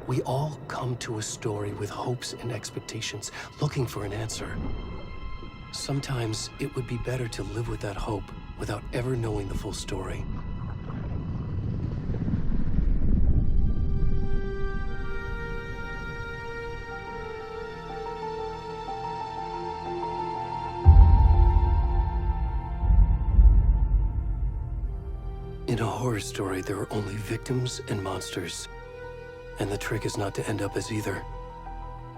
We all come to a story with hopes and expectations, looking for an answer. Sometimes it would be better to live with that hope without ever knowing the full story. In a horror story, there are only victims and monsters. And the trick is not to end up as either.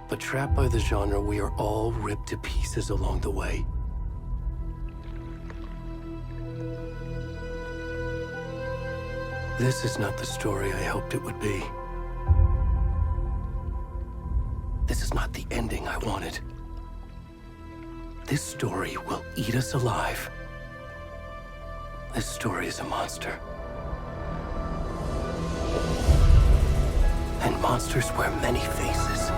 But trapped by the genre, we are all ripped to pieces along the way. This is not the story I hoped it would be. This is not the ending I wanted. This story will eat us alive. This story is a monster. And monsters wear many faces.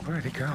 Where'd he go?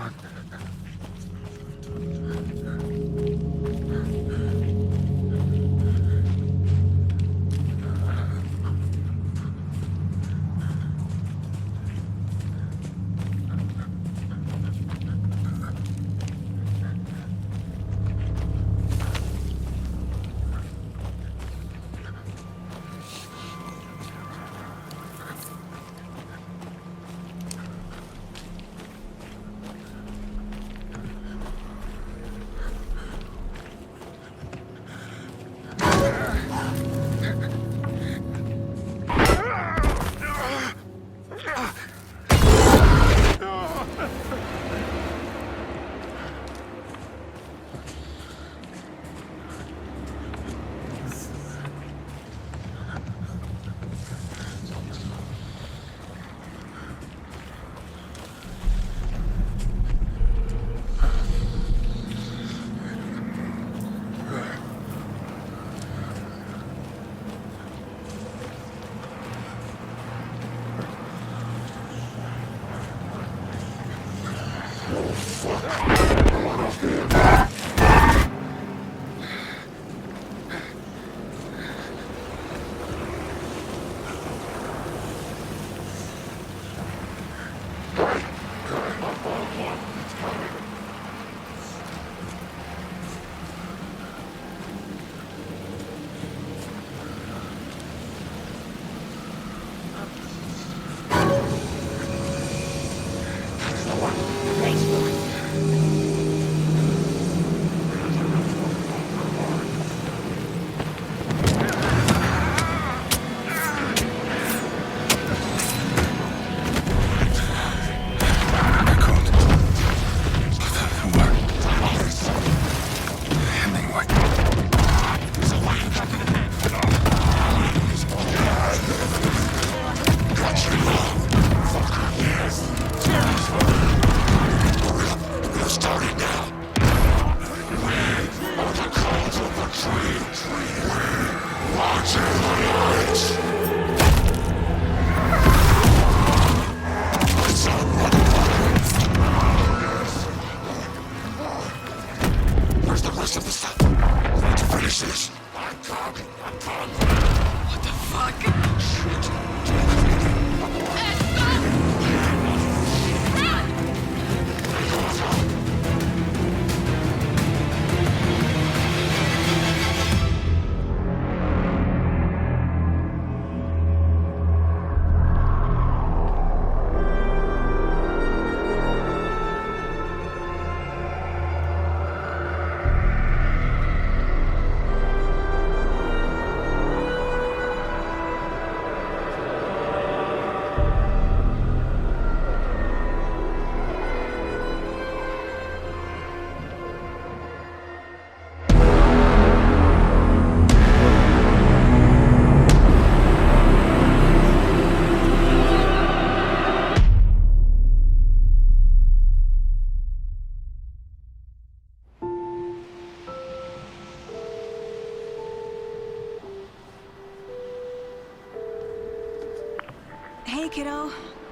kiddo.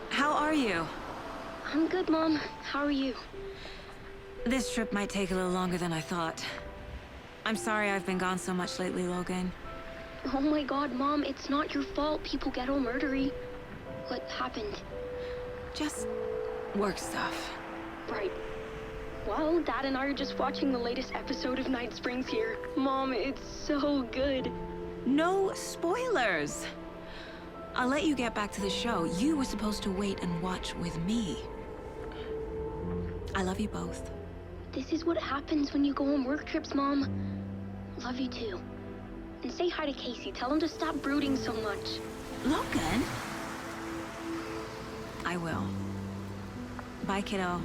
How are you? I'm good, Mom. How are you? This trip might take a little longer than I thought. I'm sorry I've been gone so much lately, Logan. Oh my god, Mom, it's not your fault people get all murdery. What happened? Just work stuff. Right. Well, Dad and I are just watching the latest episode of Night Springs here. Mom, it's so good. No spoilers! I'll let you get back to the show. You were supposed to wait and watch with me. I love you both. This is what happens when you go on work trips, Mom. Love you too. And say hi to Casey. Tell him to stop brooding so much. Logan? I will. Bye, kiddo.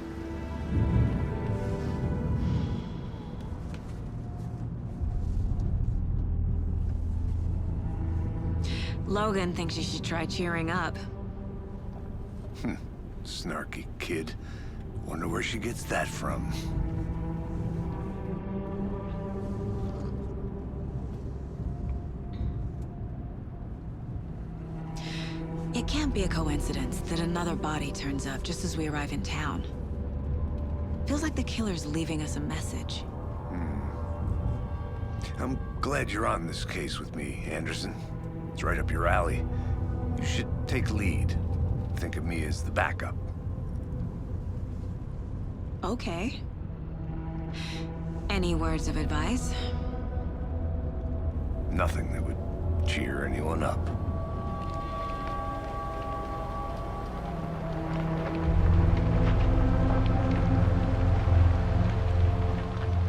Logan thinks you should try cheering up. Snarky kid. Wonder where she gets that from. It can't be a coincidence that another body turns up just as we arrive in town. Feels like the killer's leaving us a message. I'm glad you're on this case with me, Anderson. It's right up your alley. You should take lead. Think of me as the backup. Okay. Any words of advice? Nothing that would cheer anyone up.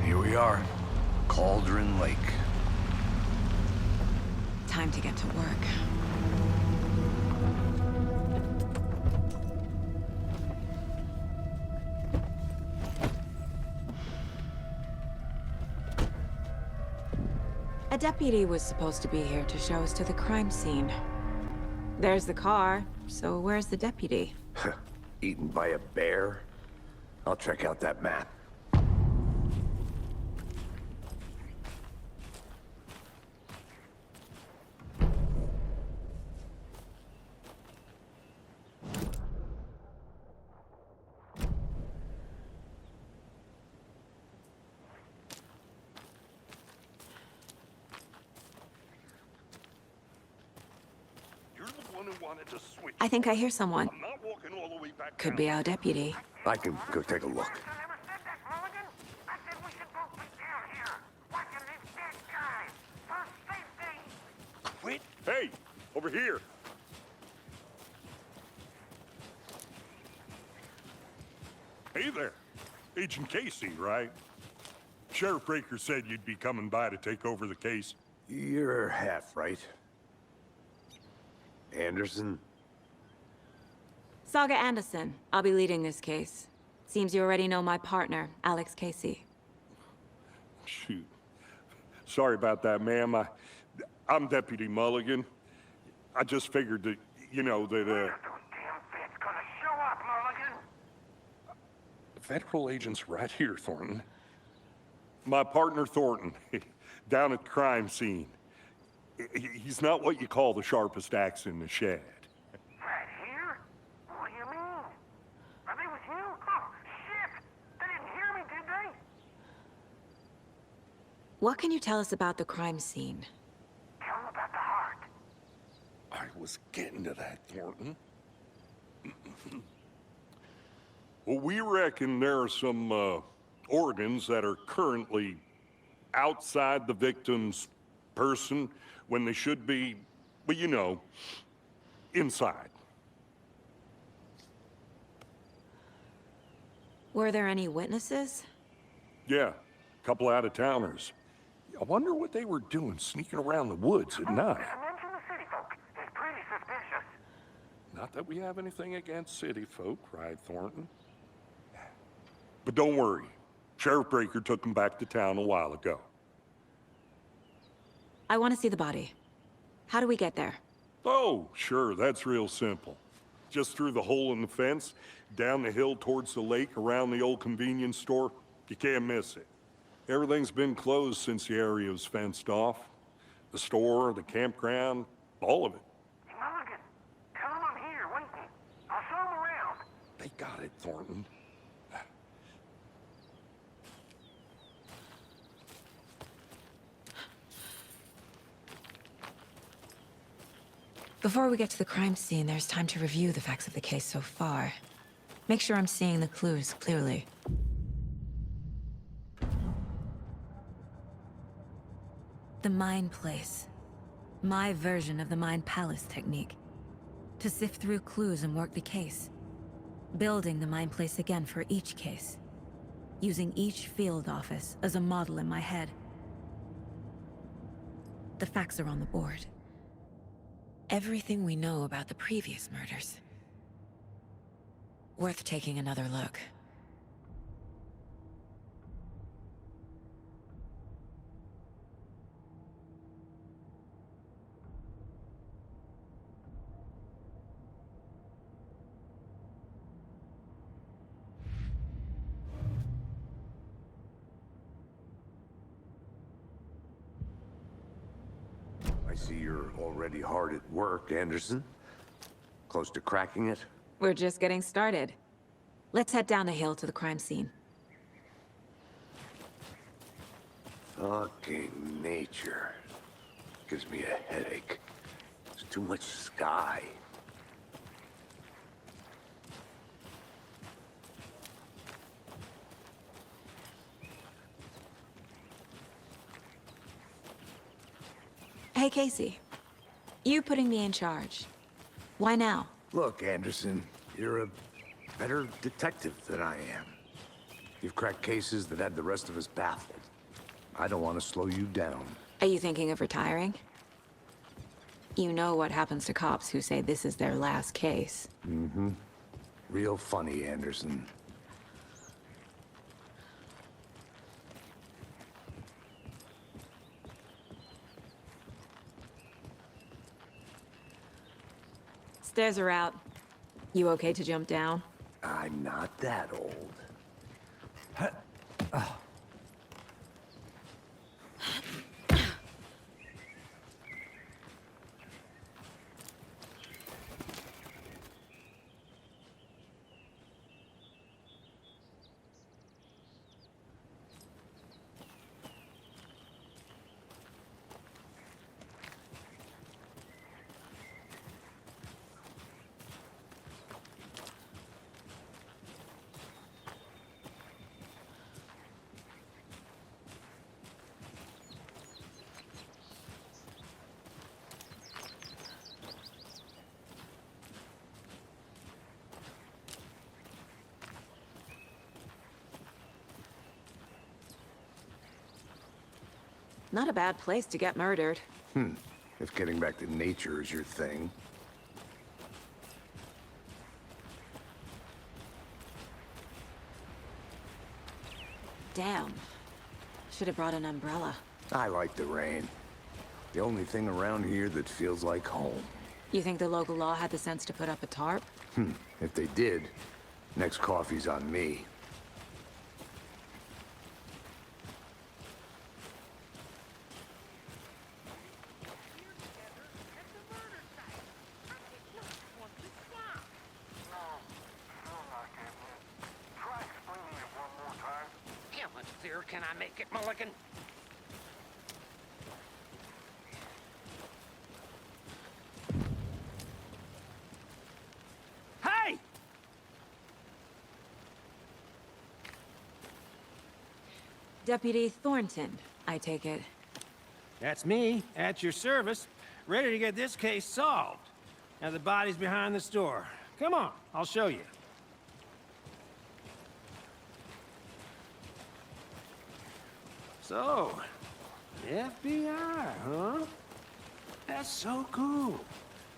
Here we are. Cauldron Lake. Time to get to work. A deputy was supposed to be here to show us to the crime scene. There's the car, so where's the deputy? Eaten by a bear? I'll check out that map. I think I hear someone. Could be our deputy. I can go take a look. Wait! Hey! Over here! Hey there. Agent Casey, right? Sheriff Breaker said you'd be coming by to take over the case. You're half right. Anderson? Saga Anderson. I'll be leading this case. Seems you already know my partner, Alex Casey. Shoot. Sorry about that, ma'am. I'm Deputy Mulligan. I just figured that, you know, that, Federal agent's right here, Thornton. My partner, Thornton, down at the crime scene. He's not what you call the sharpest axe in the shed. Right here? What do you mean? Are they with you? Oh, shit! They didn't hear me, did they? What can you tell us about the crime scene? Tell them about the heart. I was getting to that, Thornton. Well, we reckon there are some, organs that are currently outside the victim's person when they should be, well, you know, inside. Were there any witnesses? Yeah, a couple out-of-towners. I wonder what they were doing sneaking around the woods at night. Mention the city folk. It's pretty suspicious. Not that we have anything against city folk, cried Thornton. But don't worry. Sheriff Breaker took them back to town a while ago. I want to see the body. How do we get there? Oh, sure, that's real simple. Just through the hole in the fence, down the hill towards the lake, around the old convenience store. You can't miss it. Everything's been closed since the area was fenced off. The store, the campground, all of it. Mulligan, tell them I'm here, waiting. They got it, Thornton. Before we get to the crime scene, there's time to review the facts of the case so far. Make sure I'm seeing the clues clearly. The Mind Place. My version of the Mind Palace technique. To sift through clues and work the case. Building the Mind Place again for each case. Using each field office as a model in my head. The facts are on the board. Everything we know about the previous murders. Worth taking another look. I see you're already hard at work, Anderson. Close to cracking it? We're just getting started. Let's head down the hill to the crime scene. Fucking nature. Gives me a headache. There's too much sky. Hey, Casey. You putting me in charge. Why now? Look, Anderson, you're a better detective than I am. You've cracked cases that had the rest of us baffled. I don't want to slow you down. Are you thinking of retiring? You know what happens to cops who say this is their last case. Mm-hmm. Real funny, Anderson. Stairs are out. You okay to jump down? I'm not that old. Not a bad place to get murdered. If getting back to nature is your thing. Damn. Should have brought an umbrella. I like the rain. The only thing around here that feels like home. You think the local law had the sense to put up a tarp? If they did, next coffee's on me. Can I make it, Mulligan? Hey! Deputy Thornton, I take it. That's me, at your service, ready to get this case solved. Now the body's behind the store. Come on, I'll show you. So, FBI, huh? That's so cool.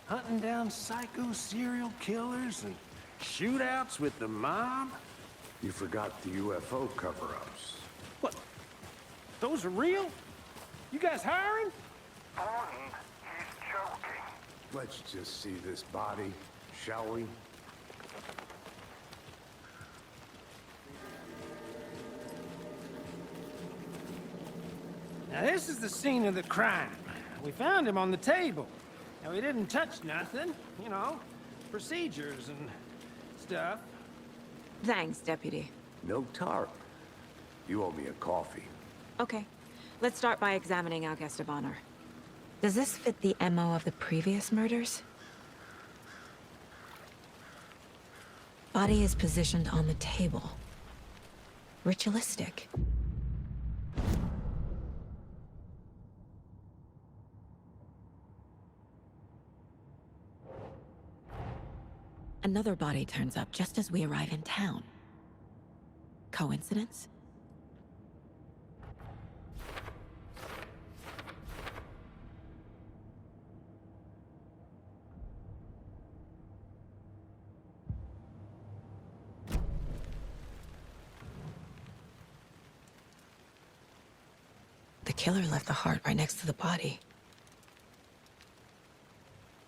Hunting down psycho serial killers and shootouts with the mob. You forgot the UFO cover-ups. What? Those are real? You guys hiring? Thornton, he's joking. Let's just see this body, shall we? Now this is the scene of the crime. We found him on the table. Now he didn't touch nothing, you know, procedures and stuff. Thanks, Deputy. No tarp. You owe me a coffee. Okay. Let's start by examining our guest of honor. Does this fit the MO of the previous murders? Body is positioned on the table. Ritualistic. Another body turns up just as we arrive in town. Coincidence? The killer left the heart right next to the body.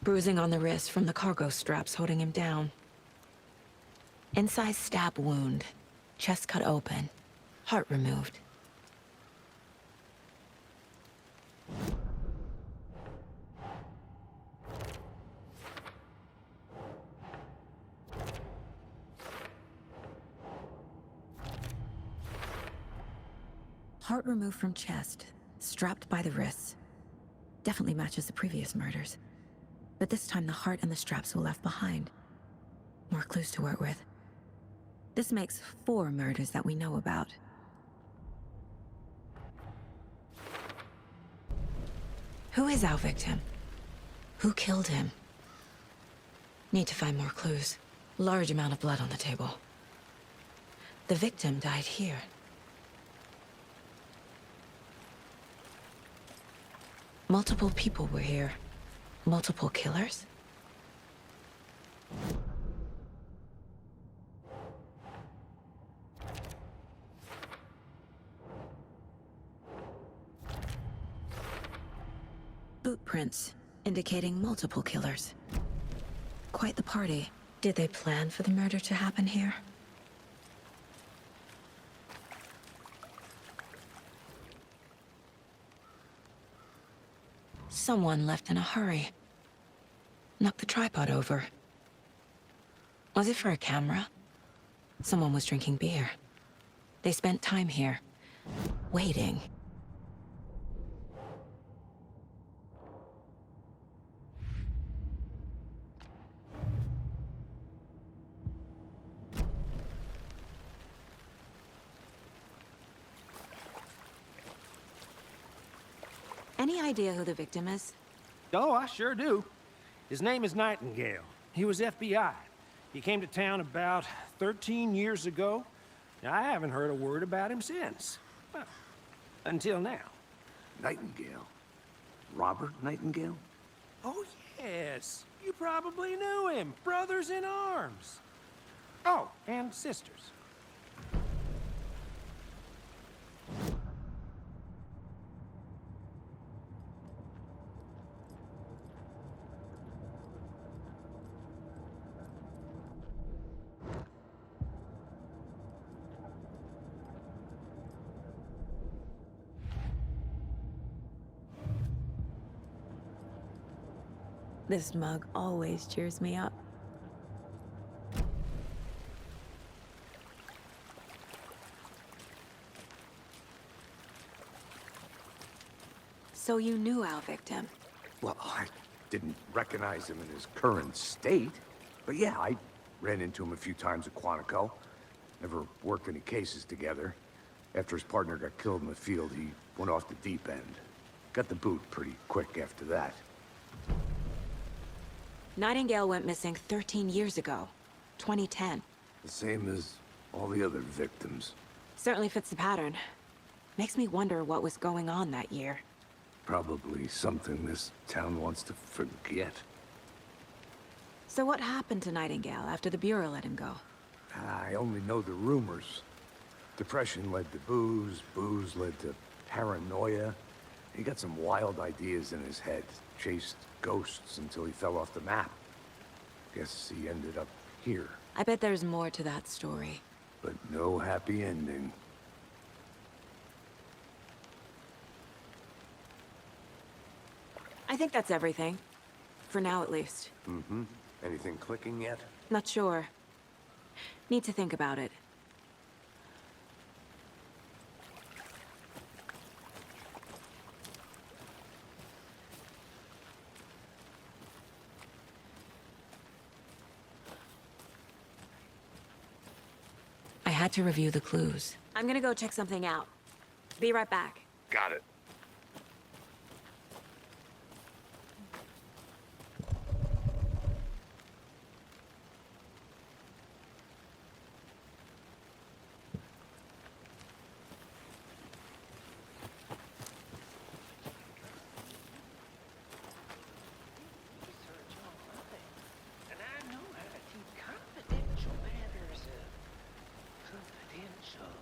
Bruising on the wrist from the cargo straps holding him down. Incised stab wound. Chest cut open. Heart removed. Heart removed from chest. Strapped by the wrists. Definitely matches the previous murders. But this time the heart and the straps were left behind. More clues to work with. This makes 4 murders that we know about. Who is our victim? Who killed him? Need to find more clues. Large amount of blood on the table. The victim died here. Multiple people were here. Multiple killers? Boot prints, indicating multiple killers. Quite the party. Did they plan for the murder to happen here? Someone left in a hurry. Knocked the tripod over. Was it for a camera? Someone was drinking beer. They spent time here, waiting. Any idea who the victim is? Oh, I sure do. His name is Nightingale. He was FBI. He came to town about 13 years ago. I haven't heard a word about him since. Well, until now. Nightingale? Robert Nightingale? Oh, yes. You probably knew him. Brothers in arms. Oh, and sisters. This mug always cheers me up. So you knew our victim? Well, I didn't recognize him in his current state. But yeah, I ran into him a few times at Quantico. Never worked any cases together. After his partner got killed in the field, he went off the deep end. Got the boot pretty quick after that. Nightingale went missing 13 years ago, 2010. The same as all the other victims. Certainly fits the pattern. Makes me wonder what was going on that year. Probably something this town wants to forget. So what happened to Nightingale after the Bureau let him go? I only know the rumors. Depression led to booze, booze led to paranoia. He got some wild ideas in his head, chased ghosts until he fell off the map. Guess he ended up here. I bet there's more to that story. But no happy ending. I think that's everything. For now, at least. Mm-hmm. Anything clicking yet? Not sure. Need to think about it. I had to review the clues. I'm gonna go check something out. Be right back. Got it. And I know how to keep confidential matters confidential.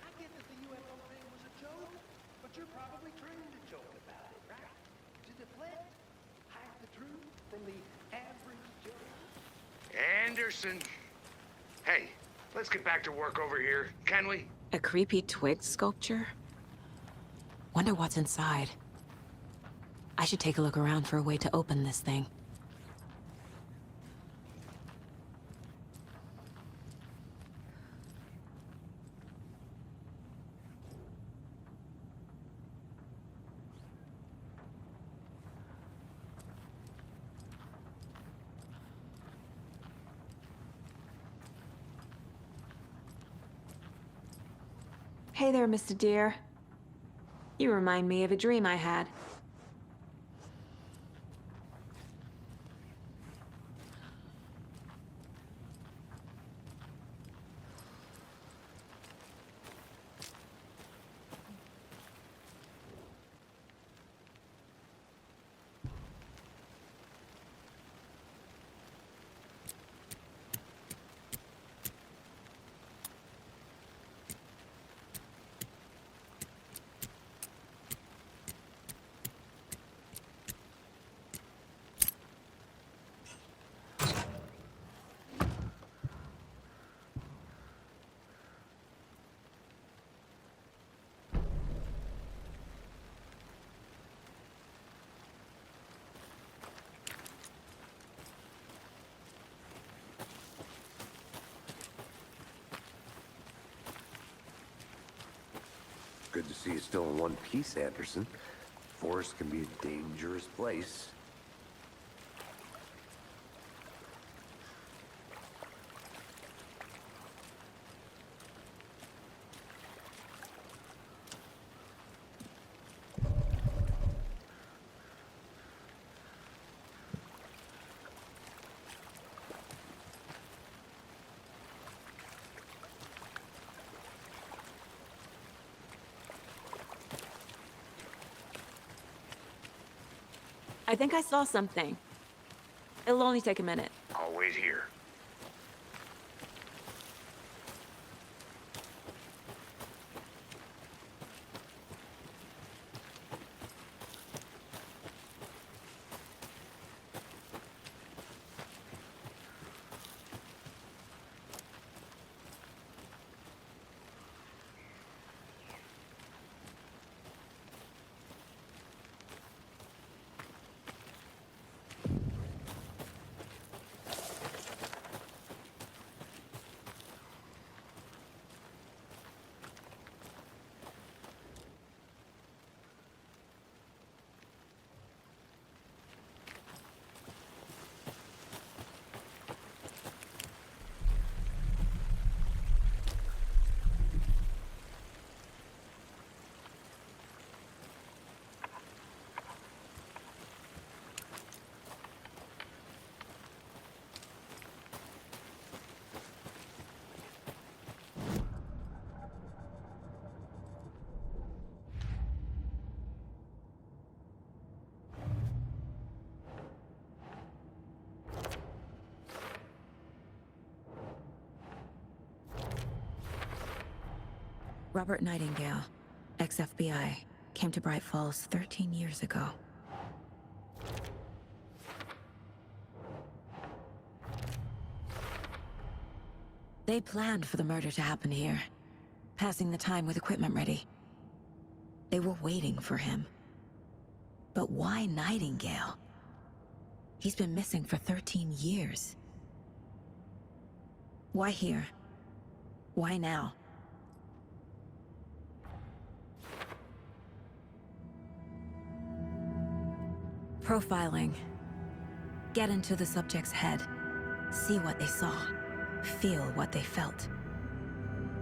I get that the UFO thing was a joke, but you're probably trained to joke about it, right? To deflect, hide the truth from the average Joe. Anderson. Hey, let's get back to work over here, can we? A creepy twig sculpture? Wonder what's inside. I should take a look around for a way to open this thing. Hey there, Mr. Deer. You remind me of a dream I had. Good to see you still in one piece, Anderson. Forest can be a dangerous place. I think I saw something. It'll only take a minute. I'll wait here. Robert Nightingale, ex-FBI, came to Bright Falls 13 years ago. They planned for the murder to happen here, passing the time with equipment ready. They were waiting for him. But why Nightingale? He's been missing for 13 years. Why here? Why now? Profiling. Get into the subject's head. See what they saw. Feel what they felt.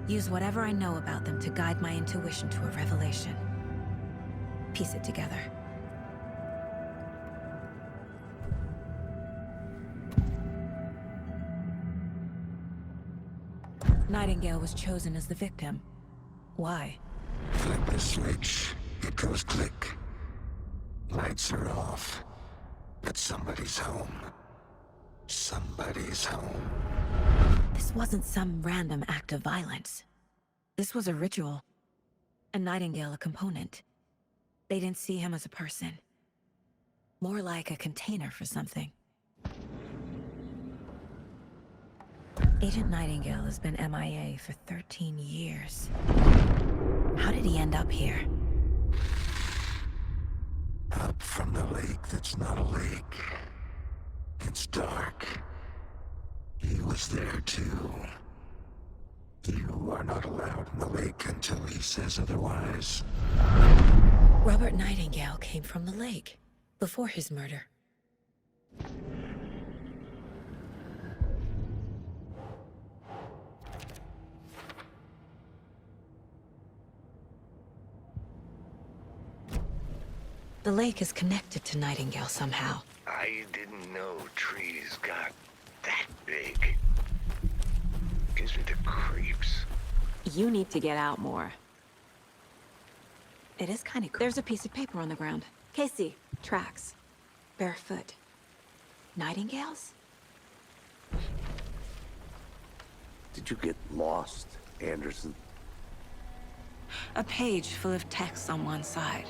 Use whatever I know about them to guide my intuition to a revelation. Piece it together. Nightingale was chosen as the victim. Why? Flip the switch, it goes click. Lights are off. But somebody's home. Somebody's home. This wasn't some random act of violence. This was a ritual. And Nightingale a component. They didn't see him as a person. More like a container for something. Agent Nightingale has been MIA for 13 years. How did he end up here? Up from the lake that's not a lake. It's dark. He was there too. You are not allowed in the lake until he says otherwise. Robert Nightingale came from the lake, before his murder. The lake is connected to Nightingale somehow. I didn't know trees got that big. Gives me the creeps. You need to get out more. It is kind of cool. There's a piece of paper on the ground. Casey, tracks. Barefoot. Nightingales? Did you get lost, Anderson? A page full of text on one side.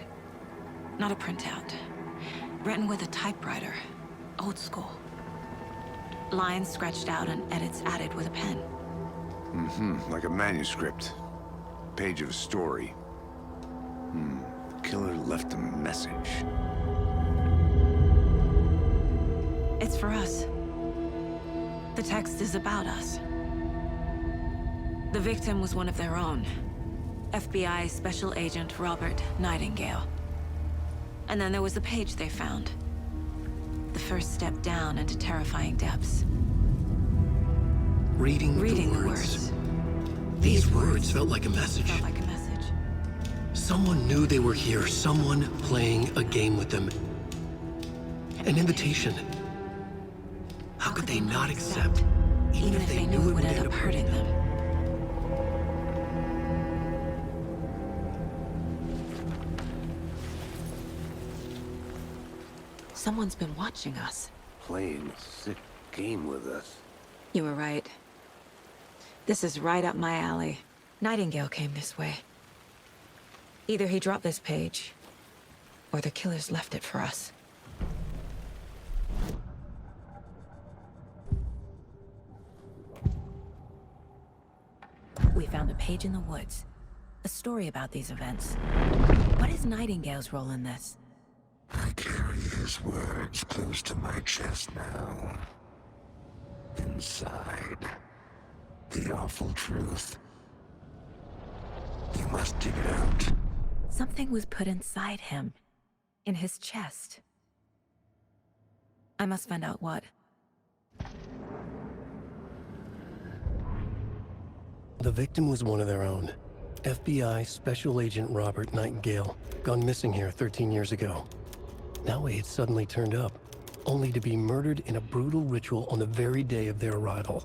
Not a printout. Written with a typewriter. Old school. Lines scratched out and edits added with a pen. Like a manuscript. Page of a story. The killer left a message. It's for us. The text is about us. The victim was one of their own. FBI Special Agent Robert Nightingale. And then there was the page they found. The first step down into terrifying depths. Reading the words. These words felt like a message. Felt like a message. Someone knew they were here, someone playing a game with them. An invitation. How could they not accept, even if they knew it would end up hurting them? Someone's been watching us. Playing a sick game with us. You were right. This is right up my alley. Nightingale came this way. Either he dropped this page, or the killers left it for us. We found a page in the woods. A story about these events. What is Nightingale's role in this? I carry his words close to my chest now. Inside, the awful truth. You must dig it out. Something was put inside him. In his chest. I must find out what. The victim was one of their own. FBI Special Agent Robert Nightingale, gone missing here 13 years ago. Now he had suddenly turned up, only to be murdered in a brutal ritual on the very day of their arrival.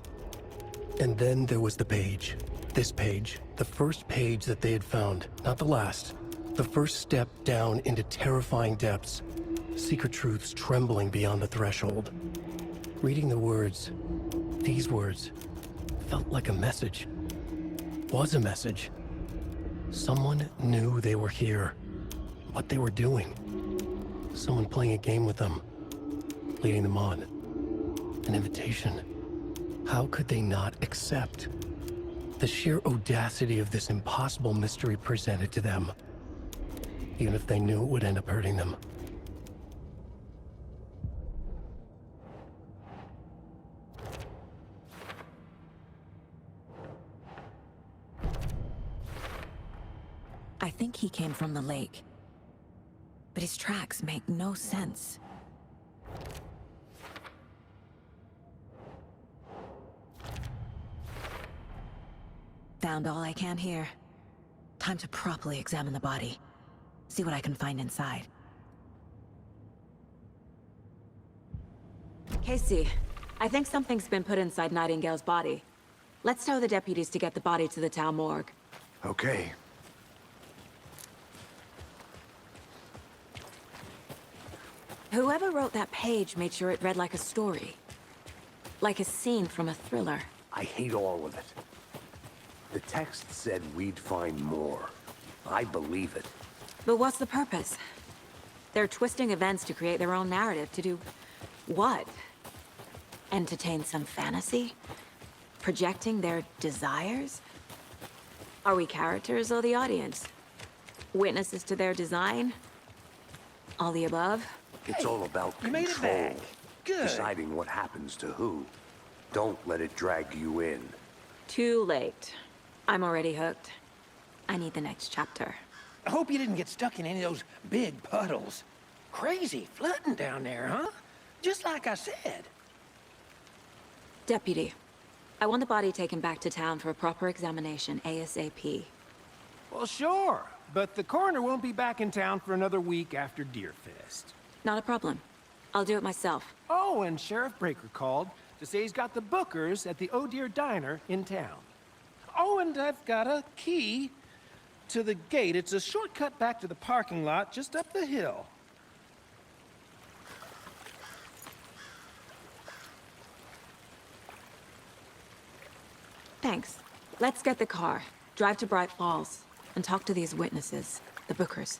And then there was the page. This page, the first page that they had found, not the last. The first step down into terrifying depths. Secret truths trembling beyond the threshold. Reading the words, these words, felt like a message. Was a message. Someone knew they were here, what they were doing. Someone playing a game with them, leading them on. An invitation. How could they not accept? The sheer audacity of this impossible mystery presented to them, even if they knew it would end up hurting them. I think he came from the lake. But his tracks make no sense. Found all I can here. Time to properly examine the body. See what I can find inside. Casey, I think something's been put inside Nightingale's body. Let's tell the deputies to get the body to the town morgue. Okay. Whoever wrote that page made sure it read like a story. Like a scene from a thriller. I hate all of it. The text said we'd find more. I believe it. But what's the purpose? They're twisting events to create their own narrative. To do what? Entertain some fantasy? Projecting their desires? Are we characters or the audience? Witnesses to their design? All the above? It's all about you made it control. back. Good. Deciding what happens to who. Don't let it drag you in. Too late. I'm already hooked. I need the next chapter. I hope you didn't get stuck in any of those big puddles. Crazy flooding down there, huh? Just like I said. Deputy, I want the body taken back to town for a proper examination ASAP. Well, sure. But the coroner won't be back in town for another week after Deerfest. Not a problem. I'll do it myself. Oh, and Sheriff Breaker called to say he's got the bookers at the Oh Dear Diner in town. Oh, and I've got a key to the gate. It's a shortcut back to the parking lot just up the hill. Thanks. Let's get the car, drive to Bright Falls, and talk to these witnesses, the bookers.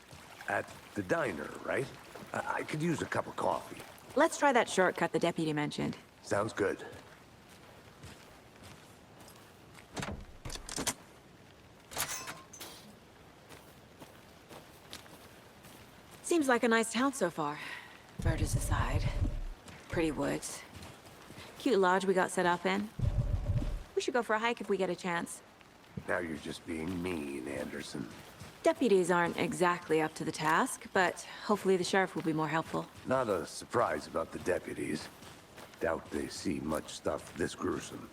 At the diner, right? I could use a cup of coffee. Let's try that shortcut the deputy mentioned. Sounds good. Seems like a nice town so far. Murders aside. Pretty woods. Cute lodge we got set up in. We should go for a hike if we get a chance. Now you're just being mean, Anderson. Deputies aren't exactly up to the task, but hopefully the sheriff will be more helpful. Not a surprise about the deputies. Doubt they see much stuff this gruesome.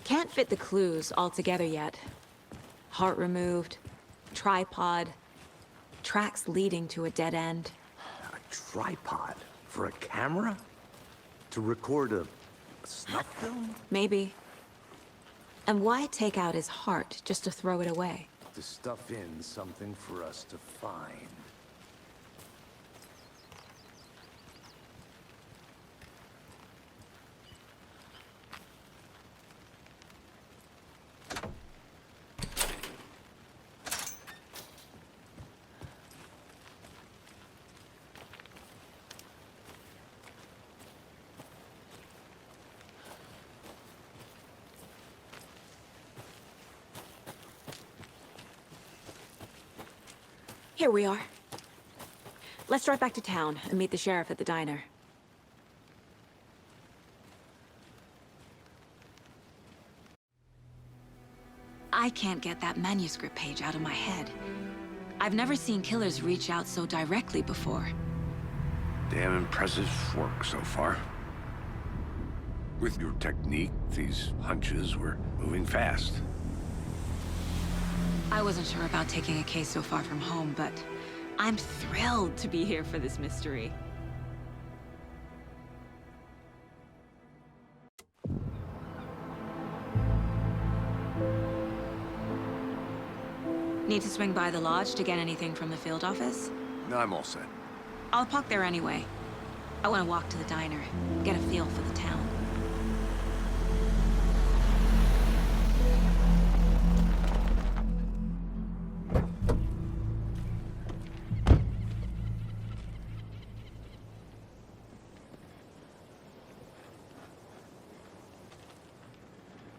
Can't fit the clues all together yet. Heart removed, tripod, tracks leading to a dead end. A tripod? For a camera? To record a snuff film? Maybe. And why take out his heart just to throw it away? To stuff in something for us to find. Here we are. Let's drive back to town and meet the sheriff at the diner. I can't get that manuscript page out of my head. I've never seen killers reach out so directly before. Damn impressive work so far. With your technique, these hunches were moving fast. I wasn't sure about taking a case so far from home, but I'm thrilled to be here for this mystery. Need to swing by the lodge to get anything from the field office? No, I'm all set. I'll park there anyway. I want to walk to the diner, get a feel for the town.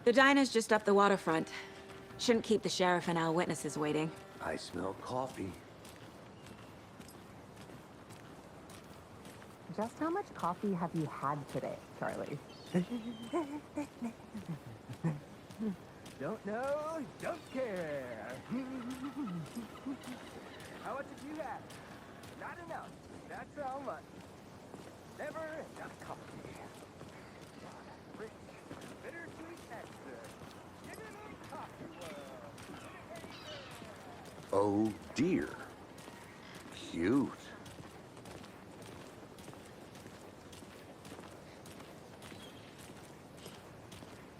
The diner's just up the waterfront. Shouldn't keep the sheriff and our witnesses waiting. I smell coffee. Just how much coffee have you had today, Charlie? Don't know, don't care. How much have you had? Not enough. That's how much. Never enough coffee. Rich, bittersweet nectar. Get it in coffee world. Oh dear. Cute.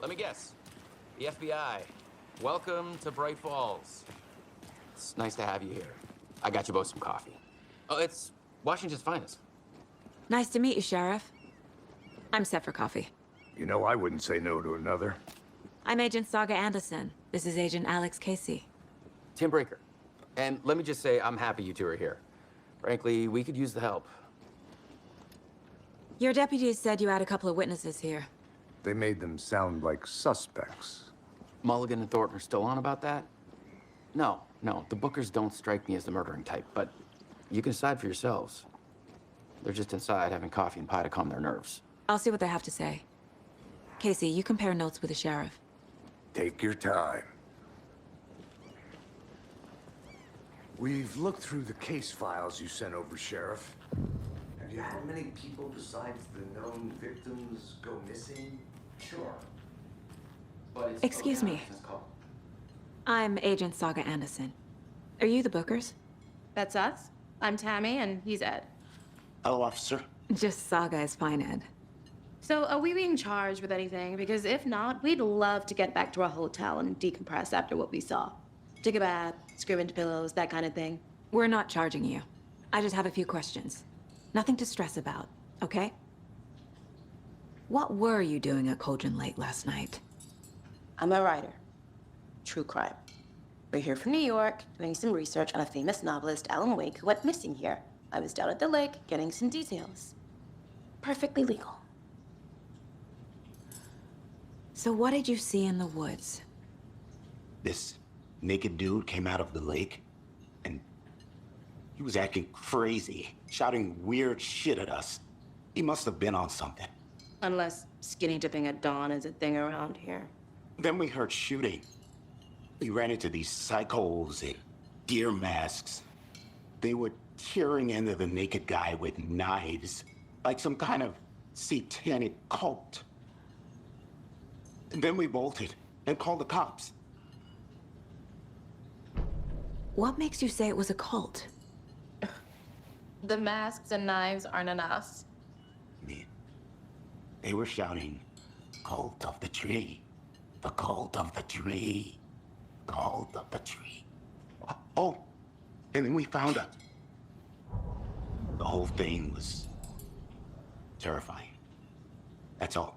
Let me guess. The FBI. Welcome to Bright Falls. It's nice to have you here. I got you both some coffee. Oh, it's Washington's finest. Nice to meet you, Sheriff. I'm set for coffee. You know, I wouldn't say no to another. I'm Agent Saga Anderson. This is Agent Alex Casey. Tim Breaker. And let me just say, I'm happy you two are here. Frankly, we could use the help. Your deputies said you had a couple of witnesses here. They made them sound like suspects. Mulligan and Thornton are still on about that? No, the Bookers don't strike me as the murdering type, but you can decide for yourselves. They're just inside having coffee and pie to calm their nerves. I'll see what they have to say. Casey, you compare notes with the sheriff. Take your time. We've looked through the case files you sent over, Sheriff. Have you had many people besides the known victims go missing? Sure. But it's Excuse me. I'm Agent Saga Anderson. Are you the Bookers? That's us. I'm Tammy, and he's Ed. Hello, officer. Just Saga is fine, Ed. So, are we being charged with anything? Because if not, we'd love to get back to our hotel and decompress after what we saw. Take a bath, scream into pillows, that kind of thing. We're not charging you. I just have a few questions. Nothing to stress about, okay? What were you doing at Cauldron Lake last night? I'm a writer. True crime. We're here from New York, doing some research on a famous novelist, Alan Wake, who went missing here. I was down at the lake, getting some details. Perfectly legal. So what did you see in the woods? This naked dude came out of the lake, and he was acting crazy, shouting weird shit at us. He must have been on something. Unless skinny dipping at dawn is a thing around here. Then we heard shooting. We ran into these psychos in deer masks. They were tearing into the naked guy with knives, like some kind of satanic cult. And then we bolted and called the cops. What makes you say it was a cult? The masks and knives aren't enough. They were shouting, "Cult of the tree, the cult of the tree, cult of the tree." Oh, and then we found out. The whole thing was terrifying. That's all.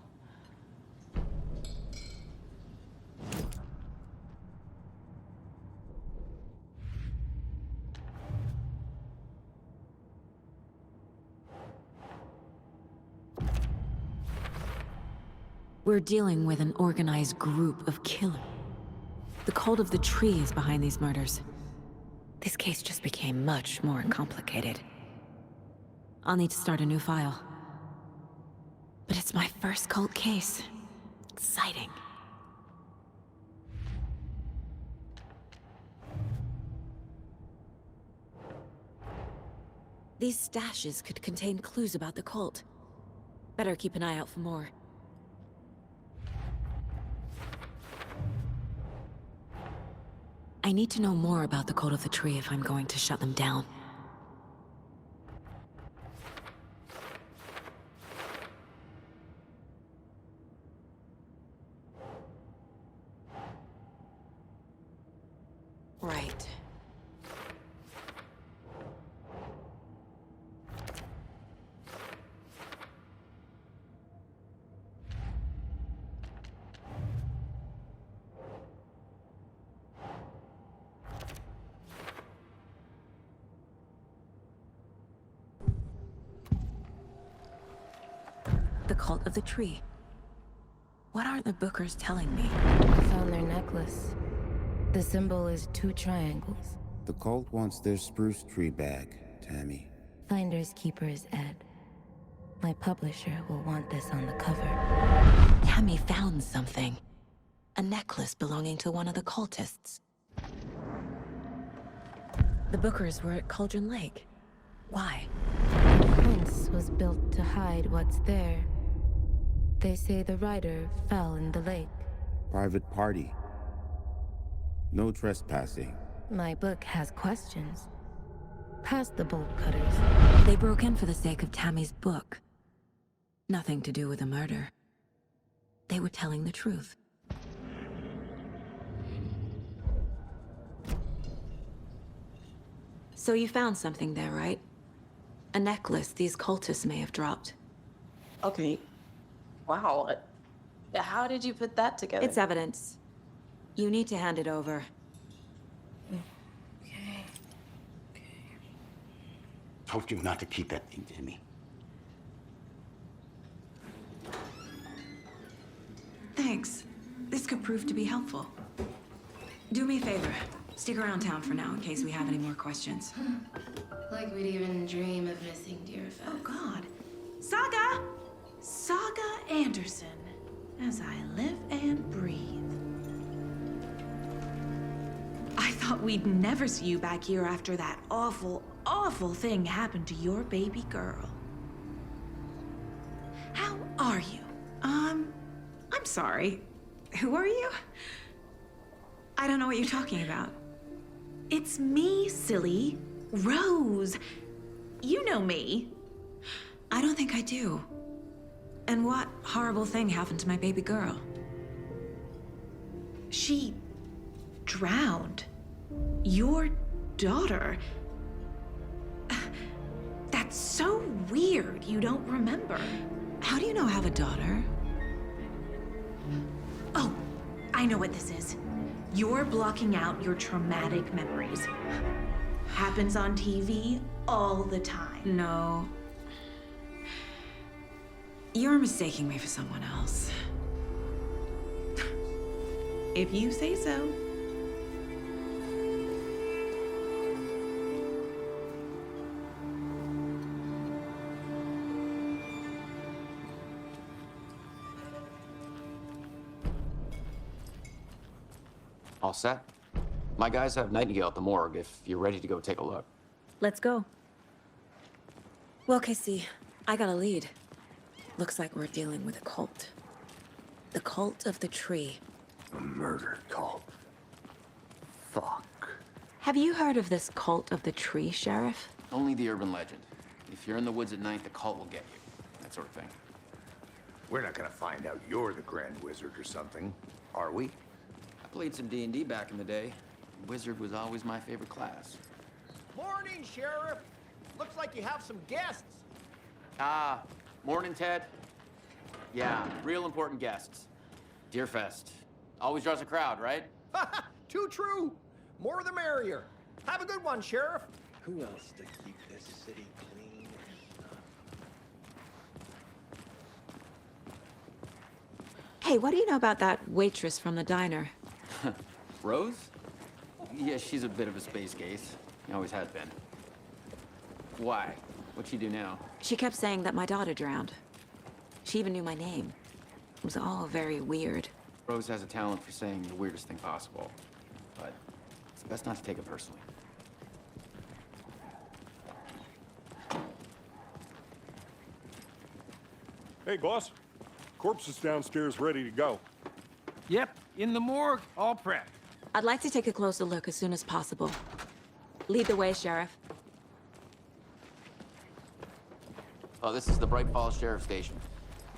We're dealing with an organized group of killers. The cult of the tree is behind these murders. This case just became much more complicated. I'll need to start a new file. But it's my first cult case. Exciting. These stashes could contain clues about the cult. Better keep an eye out for more. I need to know more about the cult of the tree if I'm going to shut them down. Right. The cult of the tree. What aren't the Bookers telling me? I found their necklace. The symbol is 2 triangles. The cult wants their spruce tree back, Tammy. Finders keepers, Ed. My publisher will want this on the cover. Tammy found something. A necklace belonging to one of the cultists. The Bookers were at Cauldron Lake. Why? Once was built to hide what's there. They say the rider fell in the lake. Private party. No trespassing. My book has questions. Past the bolt cutters. They broke in for the sake of Tammy's book. Nothing to do with a murder. They were telling the truth. So you found something there, right? A necklace these cultists may have dropped. Okay. Wow. How did you put that together? It's evidence. You need to hand it over. Okay. Told you not to keep that thing to me. Thanks. This could prove to be helpful. Do me a favor. Stick around town for now in case we have any more questions. Like we'd even dream of missing dear Fez. Oh, God. Saga! Saga Anderson. As I live and breathe. I thought we'd never see you back here after that awful, awful thing happened to your baby girl. How are you? I'm sorry. Who are you? I don't know what you're talking about. It's me, silly. Rose. You know me. I don't think I do. And what horrible thing happened to my baby girl? She drowned. Your daughter. That's so weird you don't remember. How do you know I have a daughter? Oh, I know what this is. You're blocking out your traumatic memories. Happens on TV all the time. No. You're mistaking me for someone else. If you say so. All set? My guys have Nightingale at the morgue if you're ready to go take a look. Let's go. Well, Casey, I got a lead. Looks like we're dealing with a cult. The cult of the tree. A murder cult. Fuck. Have you heard of this cult of the tree, Sheriff? Only the urban legend. If you're in the woods at night, the cult will get you. That sort of thing. We're not gonna find out you're the Grand Wizard or something, are we? I played some D&D back in the day. Wizard was always my favorite class. Morning, Sheriff. Looks like you have some guests. Ah, morning, Ted. Yeah, real important guests. Deerfest. Always draws a crowd, right? Too true. More the merrier. Have a good one, Sheriff. Who else to keep this city clean? Hey, what do you know about that waitress from the diner? Rose? Yeah, she's a bit of a space case. Always has been. Why? What'd she do now? She kept saying that my daughter drowned. She even knew my name. It was all very weird. Rose has a talent for saying the weirdest thing possible. But it's best not to take it personally. Hey, boss. Corpse is downstairs ready to go. Yep, in the morgue, all prepped. I'd like to take a closer look as soon as possible. Lead the way, Sheriff. Oh, this is the Bright Falls Sheriff Station.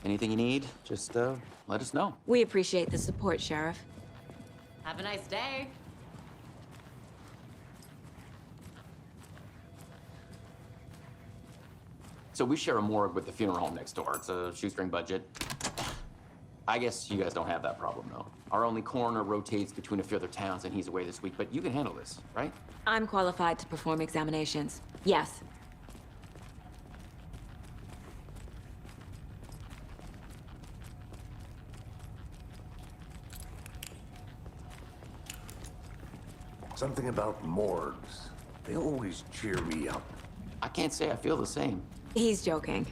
Anything you need, just let us know. We appreciate the support, Sheriff. Have a nice day. So we share a morgue with the funeral home next door. It's a shoestring budget. I guess you guys don't have that problem, though. Our only coroner rotates between a few other towns, and he's away this week, but you can handle this, right? I'm qualified to perform examinations. Yes. Something about morgues. They always cheer me up. I can't say I feel the same. He's joking.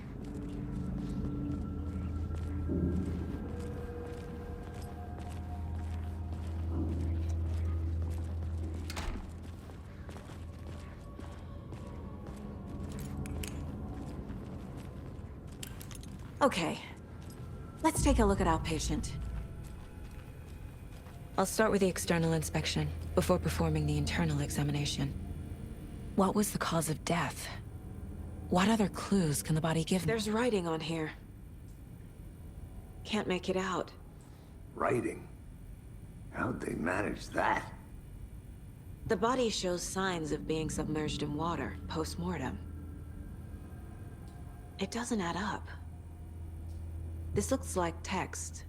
Okay, let's take a look at our patient. I'll start with the external inspection before performing the internal examination. What was the cause of death? What other clues can the body give? There's writing on here. Can't make it out. Writing? How'd they manage that? The body shows signs of being submerged in water post-mortem. It doesn't add up. This looks like text.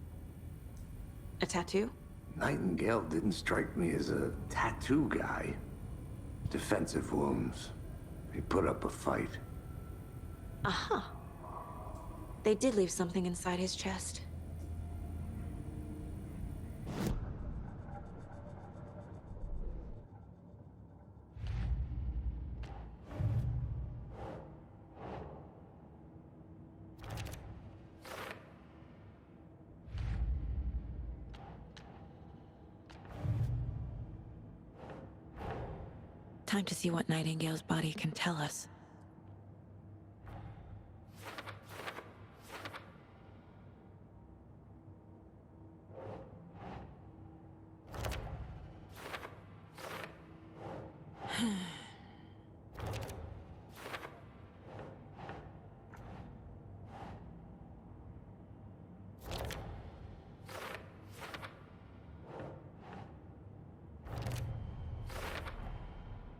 A tattoo? Nightingale didn't strike me as a tattoo guy. Defensive wounds. He put up a fight. Uh-huh. They did leave something inside his chest. Time to see what Nightingale's body can tell us.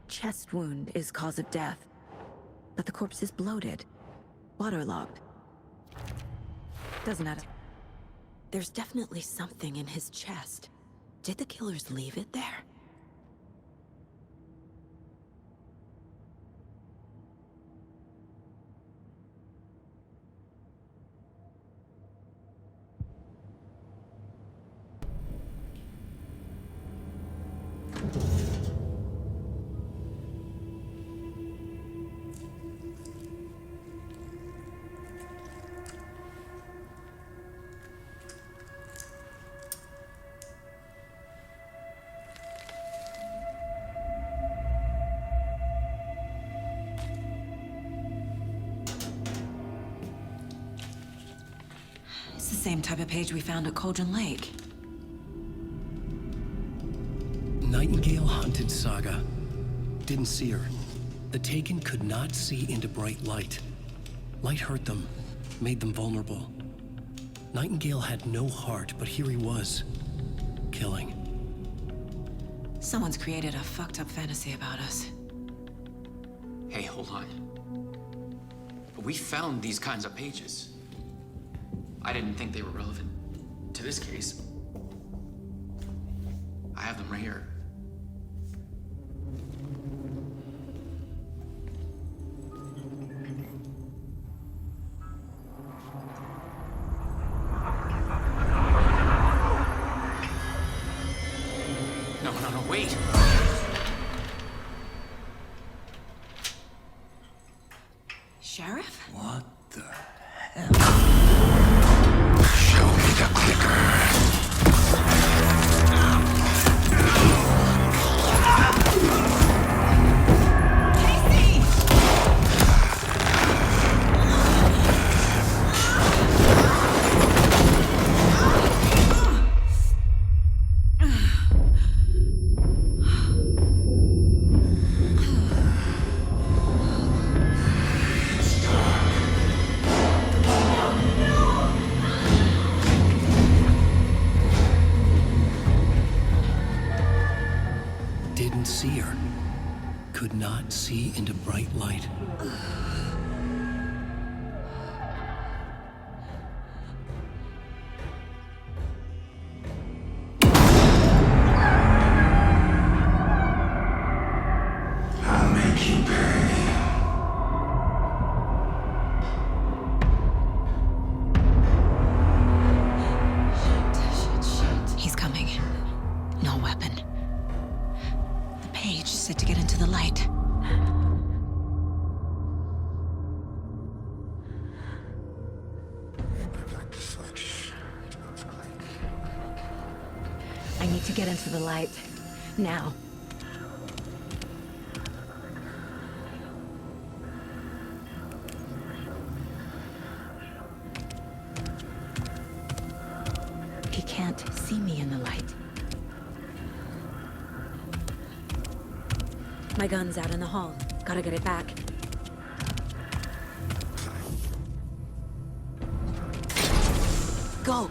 Chest wound is cause of death, but the corpse is bloated, waterlogged. Doesn't matter. There's definitely something in his chest. Did the killers leave it there? Same type of page we found at Cauldron Lake. Nightingale hunted Saga. Didn't see her. The Taken could not see into bright light. Light hurt them, made them vulnerable. Nightingale had no heart, but here he was, killing. Someone's created a fucked up fantasy about us. Hey, hold on. We found these kinds of pages. I didn't think they were relevant to this case. I have them right here. No, wait! Sheriff? What the hell? Show me the clicker. Didn't see her. Could not see into bright light. I'll make you pay. He's coming. No weapon. The page said to get into the light. I need to get into the light. Now. He can't see me in the light. My gun's out in the hall. Gotta get it back. Go!